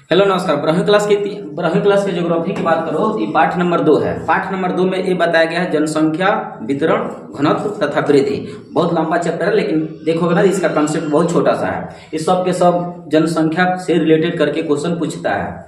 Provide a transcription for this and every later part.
Hello नमस्कार। 12वीं class की ज्योग्राफी की बात करो, ये पाठ नंबर 2 है। पाठ नंबर 2 में ये बताया गया है जनसंख्या वितरण, घनत्व तथा वृद्धि। बहुत लंबा चैप्टर है, लेकिन देखोगे ना इसका कंसेप्ट बहुत छोटा सा है। इस सब के सब जनसंख्या से रिलेटेड करके क्वेश्चन पूछता है।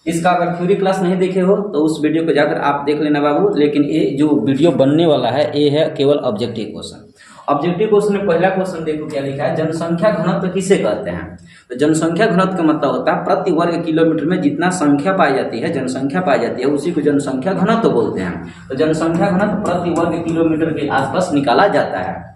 इसका अगर थ्योरी क्लास नहीं देखे हो तो उस वीडियो को जाकर आप देख लेना बाबू। लेकिन ये जो वीडियो बनने वाला है ये है केवल ऑब्जेक्टिव क्वेश्चन। ऑब्जेक्टिव क्वेश्चन में पहला क्वेश्चन देखो क्या लिखा है, जनसंख्या घनत्व किसे कहते हैं। तो जनसंख्या घनत्व का मतलब होता है प्रति वर्ग किलोमीटर में जितना संख्या पाई जाती है, जनसंख्या पाई जाती है, उसी को जनसंख्या घनत्व बोलते हैं। तो जनसंख्या घनत्व प्रति वर्ग किलोमीटर के आसपास निकाला जाता है।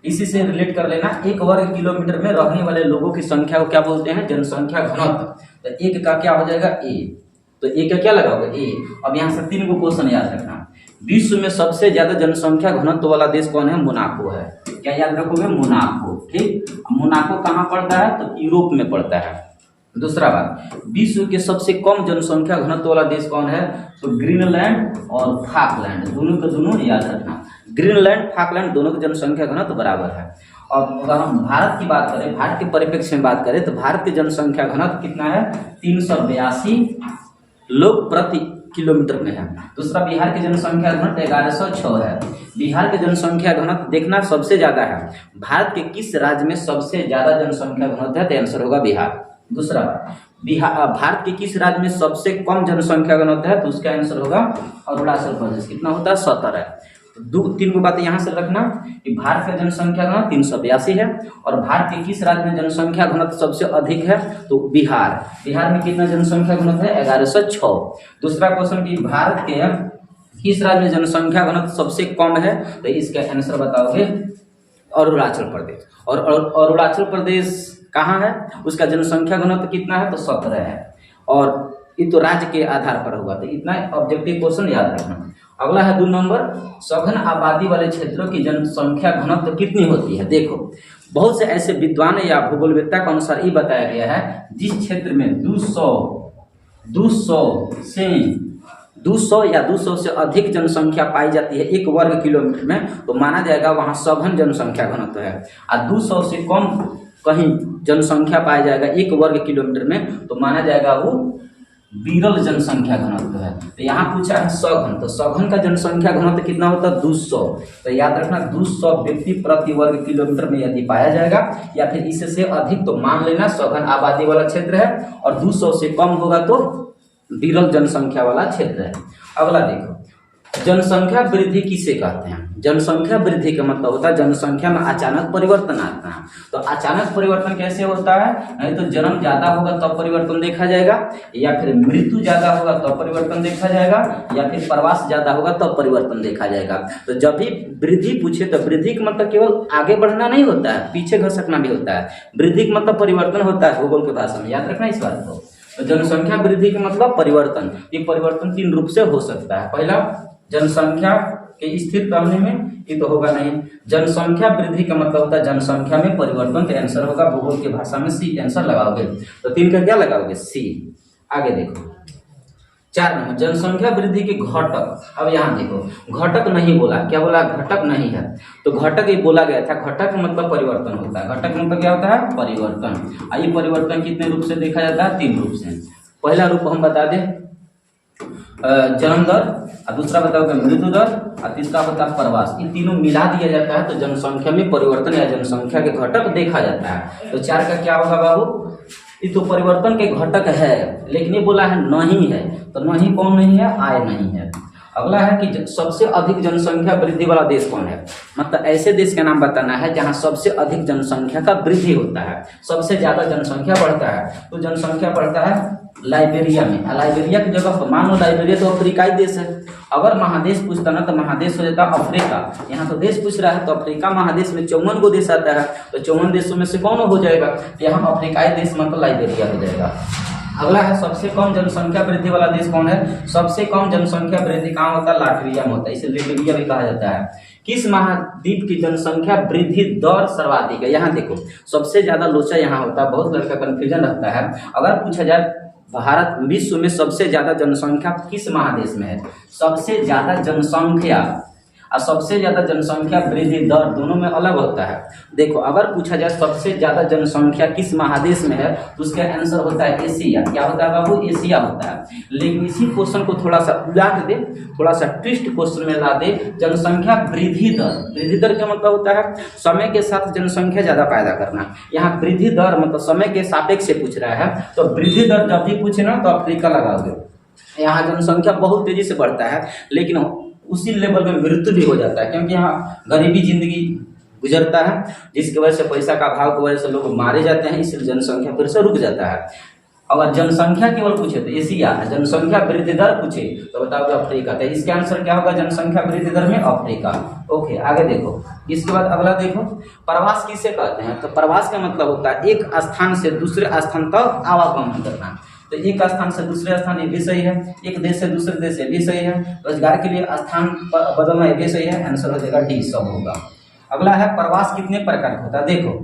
इसी से रिलेट कर लेना, एक वर्ग किलोमीटर में रहने वाले लोगों की संख्या को क्या बोलते हैं, जनसंख्या घनत्व। तो एक का क्या हो जाएगा, ए। तो ए का क्या लगाओगे, ए। अब यहाँ से 3 को क्वेश्चन याद रखना। विश्व में सबसे ज्यादा जनसंख्या घनत्व वाला देश कौन है, मोनाको है। क्या याद रखोगे, मोनाको। ठीक, मोनाको कहाँ पड़ता है, तो यूरोप में पड़ता है। दूसरा बात, विश्व के सबसे कम जनसंख्या घनत्व वाला देश कौन है, तो ग्रीनलैंड और फाकलैंड, दोनों के दोनों याद रखना। ग्रीनलैंड फाकलैंड दोनों की जनसंख्या घनत्व बराबर है। और अगर हम भारत की बात करें, भारत के परिप्रेक्ष्य में बात करें, तो भारत की जनसंख्या घनत्व कितना है, 382 लोग प्रति किलोमीटर में है। दूसरा, बिहार की जनसंख्या घनत्व 1106 है। बिहार की जनसंख्या घनत्व देखना सबसे ज्यादा है। भारत के किस राज्य में सबसे ज्यादा जनसंख्या घनत्व है, तो आंसर होगा बिहार। दूसरा, भारत के किस राज्य में सबसे कम जनसंख्या घनत्व है, तो उसका आंसर होगा अरुणाचल प्रदेश। कितना होता है, 70 है। तो 3 को बातें यहाँ से रखना कि भारत का जनसंख्या घनत्व 382 है। और भारत के किस राज्य में जनसंख्या घनत्व सबसे अधिक है, तो बिहार। बिहार में कितना जनसंख्या घनत्व है, 1106। दूसरा क्वेश्चन कि भारत के किस राज्य में जनसंख्या घनत्व सबसे कम है, तो इसका आंसर बताओगे अरुणाचल प्रदेश। और अरुणाचल प्रदेश कहाँ है, उसका जनसंख्या घनत्व कितना है, तो 17 है। और ये तो राज्य के आधार पर होगा। तो इतना ऑब्जेक्टिव क्वेश्चन याद रखना। अगला है 2 नंबर, सघन आबादी वाले क्षेत्रों की जनसंख्या घनत्व कितनी होती है। देखो, बहुत से ऐसे विद्वान या भूगोलवेत्ता के अनुसार ये बताया गया है, जिस क्षेत्र में 200 या 200 से अधिक जनसंख्या पाई जाती है 1 वर्ग किलोमीटर में, तो माना जाएगा वहां सघन जनसंख्या घनत्व है। और 200 से कम कहीं जनसंख्या पाया जाएगा 1 वर्ग किलोमीटर में, तो माना जाएगा वो विरल जनसंख्या घनत्व है। तो यहाँ पूछा है सघन, तो सघन का जनसंख्या घनत्व कितना होता है, 200। तो याद रखना, 200 व्यक्ति प्रति वर्ग किलोमीटर में यदि पाया जाएगा या फिर इससे अधिक, तो मान लेना सघन आबादी वाला क्षेत्र है। और 200 से कम होगा तो विरल जनसंख्या वाला क्षेत्र है। अगला देखो, जनसंख्या वृद्धि किसे कहते हैं। जनसंख्या वृद्धि का मतलब होता है जनसंख्या में अचानक परिवर्तन आता है। तो अचानक परिवर्तन कैसे होता है, नहीं तो जन्म ज्यादा होगा तब परिवर्तन देखा जाएगा, या फिर मृत्यु ज्यादा होगा तब परिवर्तन देखा जाएगा, या फिर प्रवास ज्यादा होगा तब परिवर्तन देखा जाएगा। तो जब भी वृद्धि पूछे तो वृद्धि का मतलब केवल आगे बढ़ना नहीं होता है, पीछे घसकना भी होता है। वृद्धि का मतलब परिवर्तन होता है भूगोल की भाषा में, याद रखना इस बात को। तो जनसंख्या वृद्धि का मतलब परिवर्तन। ये परिवर्तन 3 रूप से हो सकता है। पहला, जनसंख्या के स्थिर करने में, ये तो होगा नहीं। जनसंख्या वृद्धि का मतलब होता है जनसंख्या में परिवर्तन, तो आंसर होगा भूगोल की भाषा में सी आंसर लगाओगे। तो 3 का क्या लगाओगे, सी। आगे देखो 4 नंबर, जनसंख्या वृद्धि के घटक। अब यहाँ देखो, घटक नहीं बोला, क्या बोला, घटक नहीं है। तो घटक ये बोला गया था, घटक मतलब परिवर्तन होता है। घटक मतलब क्या होता है, परिवर्तन। ये परिवर्तन कितने रूप से देखा जाता है, 3 रूप से। पहला रूप हम बता दें, जन्म दर, और दूसरा बताओगे मृत्यु दर, और तीसरा होता है प्रवास। ये तीनों मिला दिया जाता है तो जनसंख्या में परिवर्तन या जनसंख्या के घटक देखा जाता है। तो 4 का क्या होगा बाबू, ये तो परिवर्तन के घटक है, लेकिन ये बोला है नहीं है। तो नहीं कौन नहीं है, आय नहीं है। अगला है कि सबसे अधिक जनसंख्या वृद्धि वाला देश कौन है। मतलब ऐसे देश का नाम बताना है जहां सबसे अधिक जनसंख्या का वृद्धि होता है, सबसे ज्यादा जनसंख्या बढ़ता है। तो जनसंख्या बढ़ता है लाइबेरिया में। लाइबेरिया की जगह पर मान लो, लाइबेरिया तो अफ्रीकाई देश है। अगर महादेश पूछता ना तो महादेश हो जाता अफ्रीका। यहाँ तो देश पूछ रहा है, तो अफ्रीका महादेश में 54 गो देश आता है, तो 54 देशों में से कौन हो जाएगा, तो यहाँ अफ्रीकाई देश मतलब लाइबेरिया हो जाएगा। अगला है सबसे कम जनसंख्या वृद्धि वाला देश कौन है। सबसे कम जनसंख्या वृद्धि कहाँ होता है, लाटविया में होता है, इसे लाटविया भी कहा जाता है। किस महाद्वीप की जनसंख्या वृद्धि दर सर्वाधिक है। यहाँ देखो, सबसे ज्यादा लोचा यहाँ होता है, बहुत लड़का कंफ्यूजन रखता है। अगर पूछा जाए भारत विश्व में सबसे ज्यादा जनसंख्या किस महादेश में है, सबसे ज्यादा जनसंख्या और सबसे ज़्यादा जनसंख्या वृद्धि दर दोनों में अलग होता है। देखो अगर पूछा जाए सबसे ज़्यादा जनसंख्या किस महादेश में है तो उसका आंसर होता है एशिया। क्या होता है बाबू? एशिया होता है। लेकिन इसी क्वेश्चन को थोड़ा सा उलझा दे, थोड़ा सा ट्विस्ट क्वेश्चन में ला दे, जनसंख्या वृद्धि दर। वृद्धि दर क्या मतलब होता है? समय के साथ जनसंख्या ज़्यादा पैदा करना। यहाँ वृद्धि दर मतलब समय के सापेक्ष से पूछ रहा है, तो वृद्धि दर जब भी पूछे ना तो अफ्रीका लगाओगे। यहाँ जनसंख्या बहुत तेजी से बढ़ता है लेकिन उसी लेवल में मृत्यु भी हो जाता है, क्योंकि यहाँ गरीबी जिंदगी गुजरता है जिसकी वजह से पैसा का अभाव की वजह से लोग मारे जाते हैं, इसलिए जनसंख्या फिर से रुक जाता है। अगर जनसंख्या केवल पूछे तो एशिया, जनसंख्या वृद्धि दर पूछे तो बताओगे अफ्रीका। तो इसका आंसर क्या होगा जनसंख्या वृद्धि दर में? अफ्रीका। ओके आगे देखो, इसके बाद अगला देखो, प्रवास किसे कहते हैं? तो प्रवास का मतलब होता है एक स्थान से दूसरे स्थान तक आवागमन करना। तो एक स्थान से दूसरे स्थान ये भी सही है, एक देश से दूसरे देश ये भी सही है, रोजगार के लिए स्थान बदलना ये भी सही है। आंसर हो जाएगा डी, सब होगा। अगला है प्रवास कितने प्रकार का होता है? देखो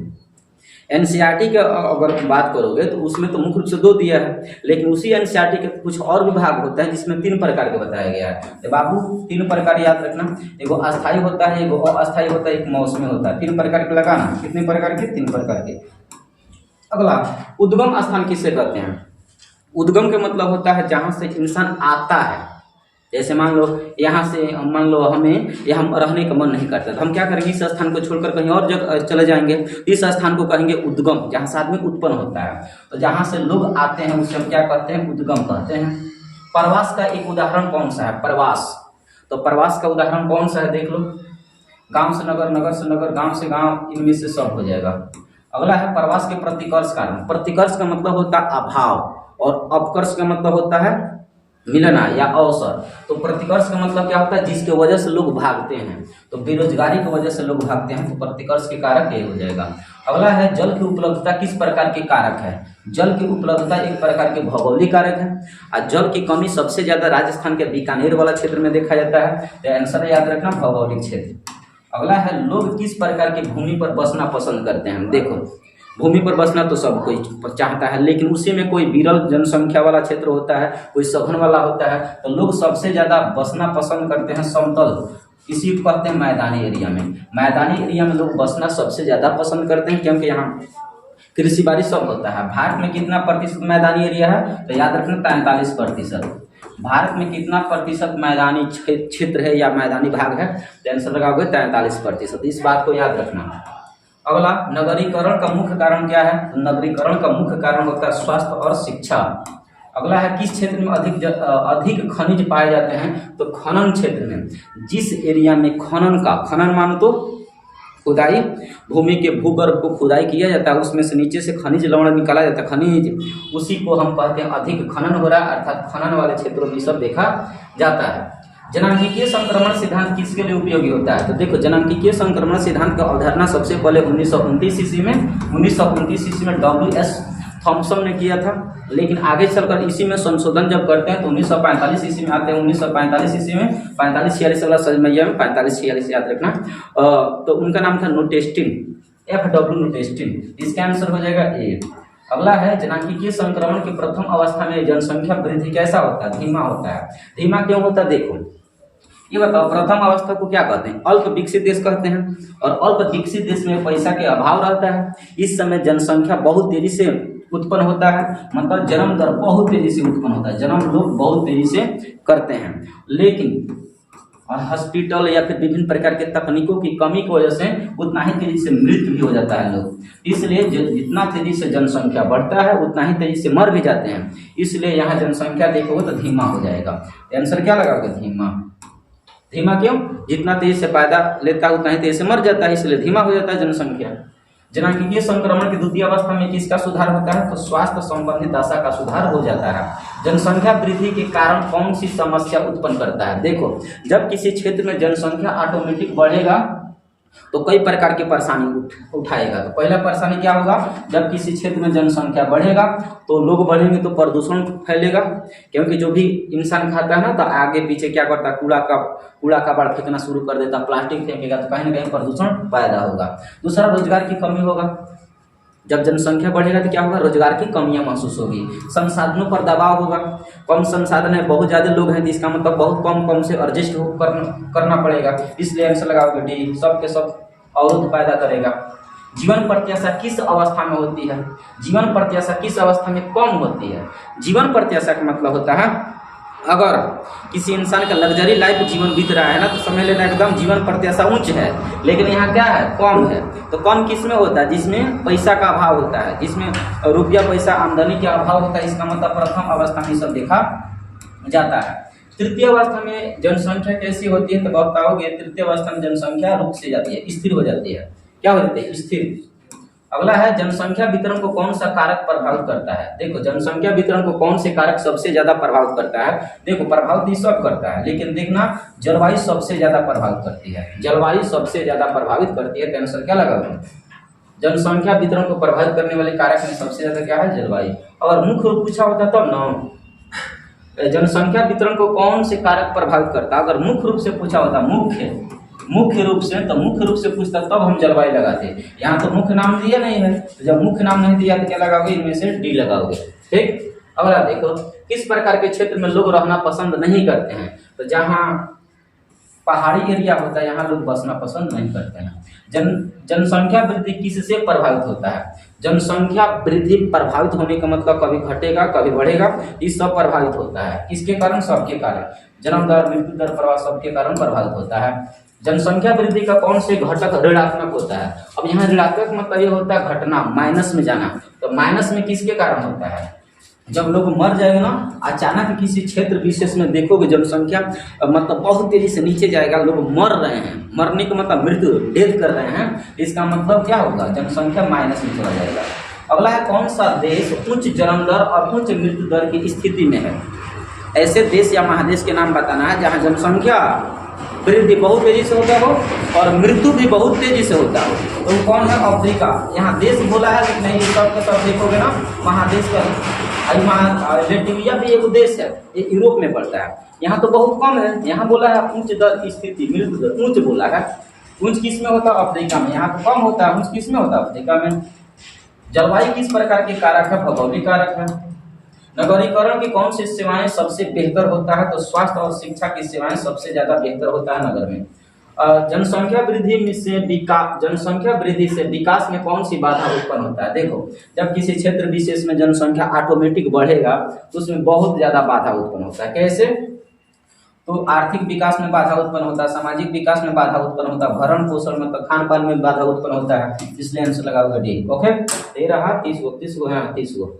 एनसीईआरटी के अगर बात करोगे तो उसमें तो मुख्य रूप से 2 दिया है, लेकिन उसी एनसीईआरटी के कुछ और भी भाग होता है जिसमें 3 प्रकार के बताया गया है। तो बाबू 3 प्रकार याद रखना, एगो अस्थायी होता है, एगो अस्थायी होता है, एक मौसमी होता है। 3 प्रकार के लगाना। कितने प्रकार के? 3 प्रकार के। अगला उद्गम स्थान किसे कहते हैं? उद्गम का मतलब होता है जहाँ से इंसान आता है। जैसे मान लो यहाँ से मान लो हमें यहाँ रहने का मन नहीं करता तो हम क्या करेंगे, इस स्थान को छोड़कर कहीं और जगह चले जाएंगे। इस स्थान को कहेंगे उद्गम, जहाँ से आदमी उत्पन्न होता है। तो जहाँ से लोग आते हैं उसे हम क्या कहते हैं? उद्गम कहते हैं। प्रवास का एक उदाहरण कौन सा है? प्रवास, तो प्रवास का उदाहरण कौन सा है? देख लो, गाँव से नगर, नगर से नगर, गाँव से गाँव, इनमें से सब हो जाएगा। अगला है प्रवास के प्रतिकर्ष कारण। प्रतिकर्ष का मतलब होता है अभाव और अपकर्ष का मतलब होता है मिलना या अवसर। तो प्रतिकर्ष का मतलब क्या होता है? जिसके वजह से लोग भागते हैं। तो बेरोजगारी की वजह से लोग भागते हैं, तो प्रतिकर्ष के कारक ये हो जाएगा। अगला है जल की उपलब्धता किस प्रकार के कारक है? जल की उपलब्धता एक प्रकार के भौगोलिक कारक है और जल की कमी सबसे ज्यादा राजस्थान के बीकानेर वाला क्षेत्र में देखा जाता है। तो आंसर याद रखना भौगोलिक क्षेत्र। अगला है लोग किस प्रकार की भूमि पर बसना पसंद करते हैं? देखो भूमि पर बसना तो सब कोई चाहता है, लेकिन उसी में कोई विरल जनसंख्या वाला क्षेत्र होता है, कोई सघन वाला होता है। तो लोग सबसे ज्यादा बसना पसंद करते हैं समतल, किसी को कहते हैं मैदानी एरिया में। मैदानी एरिया में लोग बसना सबसे ज्यादा पसंद करते हैं क्योंकि यहाँ कृषि बाड़ी सब होता है। भारत में कितना प्रतिशत मैदानी एरिया है? तो याद रखना 43%। भारत में कितना प्रतिशत मैदानी क्षेत्र है या मैदानी भाग है? तो आंसर लगाओगे 43%। इस बात को याद रखना। अगला नगरीकरण का मुख्य कारण क्या है? तो नगरीकरण का मुख्य कारण होता है स्वास्थ्य और शिक्षा। अगला है किस क्षेत्र में अधिक खनिज पाए जाते हैं? तो खनन क्षेत्र में। जिस एरिया में खनन मानो तो खुदाई, भूमि के भूगर्भ को खुदाई किया जाता है, उसमें से नीचे से खनिज लवण निकाला जाता है, खनिज, उसी को हम कहते हैं अधिक खनन हो रहा है, अर्थात खनन वाले क्षेत्रों में सब देखा जाता है। जनांकीय संक्रमण सिद्धांत किसके लिए उपयोगी होता है? तो देखो जनांकीय संक्रमण सिद्धांत का अवधारणा सबसे पहले 1929 ईस्वी में WS थॉम्सन ने किया था, लेकिन आगे चलकर इसी में संशोधन जब करते हैं तो 1945 ईस्वी में आते हैं। 1945 ईस्वी में 45-46 वाला समैया में 45-46 याद रखना। तो उनका नाम था नोटेस्टिन, FW नोटेस्टिन। इसका आंसर हो जाएगा ए। अगला है जनांकीय संक्रमण की प्रथम अवस्था में जनसंख्या वृद्धि कैसा होता है? धीमा होता है। धीमा क्यों होता है? देखो ये बताओ, प्रथम अवस्था को क्या कहते हैं? अल्प विकसित देश कहते हैं। और अल्प विकसित देश में पैसा के अभाव रहता है। इस समय जनसंख्या बहुत तेजी से उत्पन्न होता है, मतलब जन्म दर बहुत तेजी से उत्पन्न होता है, जन्म लोग बहुत तेजी से करते हैं। लेकिन हॉस्पिटल या फिर विभिन्न प्रकार के तकनीकों की कमी की वजह से उतना ही तेजी से मृत्यु भी हो जाता है लोग। इसलिए जितना तेजी से जनसंख्या बढ़ता है उतना ही तेजी से मर भी जाते हैं। इसलिए यहाँ जनसंख्या देखोगे तो धीमा हो जाएगा। आंसर क्या लगाओगे? धीमा। धीमा क्यों? जितना तेजी से पैदा लेता है उतना ही तेजी से मर जाता है, इसलिए धीमा हो जाता है जनसंख्या। जनांकीय संक्रमण की द्वितीय अवस्था में किसका सुधार होता है? तो स्वास्थ्य संबंधी दशा का सुधार हो जाता है। जनसंख्या वृद्धि के कारण कौन सी समस्या उत्पन्न करता है? देखो जब किसी क्षेत्र में जनसंख्या ऑटोमेटिक बढ़ेगा तो कई प्रकार की परेशानी उठाएगा। तो पहला परेशानी क्या होगा? जब किसी क्षेत्र में जनसंख्या बढ़ेगा तो लोग बढ़ेंगे तो प्रदूषण फैलेगा, क्योंकि जो भी इंसान खाता है ना तो आगे पीछे क्या करता है, कूड़ा कबाड़ फेंकना शुरू कर देता, प्लास्टिक फेंकेगा, तो कहीं ना कहीं प्रदूषण पैदा होगा। दूसरा रोजगार की कमी होगा। जब जनसंख्या बढ़ेगा तो क्या होगा, रोजगार की कमियां महसूस होगी, संसाधनों पर दबाव होगा, कम संसाधन है, बहुत ज़्यादा लोग हैं तो इसका मतलब बहुत कम कम से एडजस्ट करना पड़ेगा, इसलिए आंसर लगाओगे डी, सब के सब अवरोध पैदा करेगा। जीवन प्रत्याशा किस अवस्था में होती है, जीवन प्रत्याशा किस अवस्था में कम होती है। जीवन प्रत्याशा का मतलब होता है अगर किसी इंसान का लग्जरी लाइफ जीवन बीत रहा है ना, तो समझ लेना एकदम जीवन प्रत्याशा उच्च है, लेकिन यहाँ क्या है, कम है। तो कम किस में होता है, जिसमें पैसा का अभाव होता है, जिसमें रुपया पैसा आमदनी का अभाव होता है, इसका मतलब प्रथम अवस्था में सब देखा जाता है। तृतीय अवस्था में जनसंख्या कैसी होती है, तो बताओगे तृतीय अवस्था में जनसंख्या रुक से जाती है, स्थिर हो जाती है। क्या हो जाती है, स्थिर। अगला है जनसंख्या वितरण को कौन सा कारक प्रभावित करता है। देखो जनसंख्या वितरण को कौन से कारक सबसे ज्यादा प्रभावित करता है। देखो प्रभावित ये सब करता है, लेकिन देखना जलवायु सबसे ज्यादा प्रभावित करती है, जलवायु सबसे ज्यादा प्रभावित करती है। आंसर क्या लगा, जनसंख्या वितरण को प्रभावित करने वाले कारक में सबसे ज्यादा क्या है, जलवायु। और मुख्य रूप पूछा होता तब ना, जनसंख्या वितरण को कौन से कारक प्रभावित करता है, अगर मुख्य रूप से पूछा होता, मुख्य रूप से, तो मुख्य रूप से पूछता तब हम जलवायु लगाते। यहाँ तो मुख्य नाम दिया नहीं है, तो जब मुख्य नाम नहीं दिया तो क्या लगाओगे, इनमें से डी लगाओगे। ठीक, अगला देखो, किस प्रकार के क्षेत्र में लोग रहना पसंद नहीं करते हैं। तो जहाँ पहाड़ी एरिया होता है यहाँ लोग बसना पसंद नहीं करते हैं। जनसंख्या वृद्धि किससे प्रभावित होता है। जनसंख्या वृद्धि प्रभावित होने का मतलब कभी घटेगा कभी बढ़ेगा, इस सब प्रभावित होता है। किसके कारण, सबके कारण। जन्म दर, मृत्यु दर, प्रवाह सबके कारण प्रभावित होता है। जनसंख्या वृद्धि का कौन से घटक ऋणात्मक होता है। अब यहाँ ऋणात्मक मतलब ये होता है घटना, माइनस में जाना। तो माइनस में किसके कारण होता है, जब लोग मर जाएंगे ना, अचानक किसी क्षेत्र विशेष में देखोगे जनसंख्या मतलब बहुत तेजी से नीचे जाएगा, लोग मर रहे हैं, मरने का मतलब मृत्यु, डेथ कर रहे हैं, इसका मतलब क्या होगा, जनसंख्या माइनस में चला जाएगा। अगला है कौन सा देश उच्च जन्म दर और उच्च मृत्यु दर की स्थिति में है। ऐसे देश या महादेश के नाम बताना है जहाँ जनसंख्या वृद्धि बहुत तेजी से होता हो और मृत्यु भी बहुत तेजी से होता हो। तो कौन है, अफ्रीका। यहाँ देश बोला है लेकिन नहीं, सब के सब देखोगे ना महादेश का। लेटिविया भी एक देश है, ये यूरोप में पड़ता है। यहाँ तो बहुत कम है, यहाँ बोला है उच्च दर की स्थिति, मृत्यु दर उच्च बोला है। उच्च किस में होता है, अफ्रीका में। यहाँ तो कम होता है, उच्च किस में होता है, अफ्रीका में। जलवायु किस प्रकार के कारक है, भौगोलिक कारक है। नगरीकरण की कौन सी सेवाएं सबसे बेहतर होता है, तो स्वास्थ्य और शिक्षा की सेवाएं सबसे ज्यादा बेहतर होता है नगर में। जनसंख्या वृद्धि से विकास में कौन सी बाधा उत्पन्न होता है। देखो जब किसी क्षेत्र विशेष में जनसंख्या ऑटोमेटिक बढ़ेगा तो उसमें बहुत ज्यादा बाधा उत्पन्न होता है। कैसे, तो आर्थिक विकास में बाधा उत्पन्न होता है, सामाजिक विकास में बाधा उत्पन्न होता है, भरण पोषण मतलब खान पान में बाधा उत्पन्न होता है। इसलिए आंसर लगाओगे डी। ओके, 13 30 गो 30 गो है 30 गो।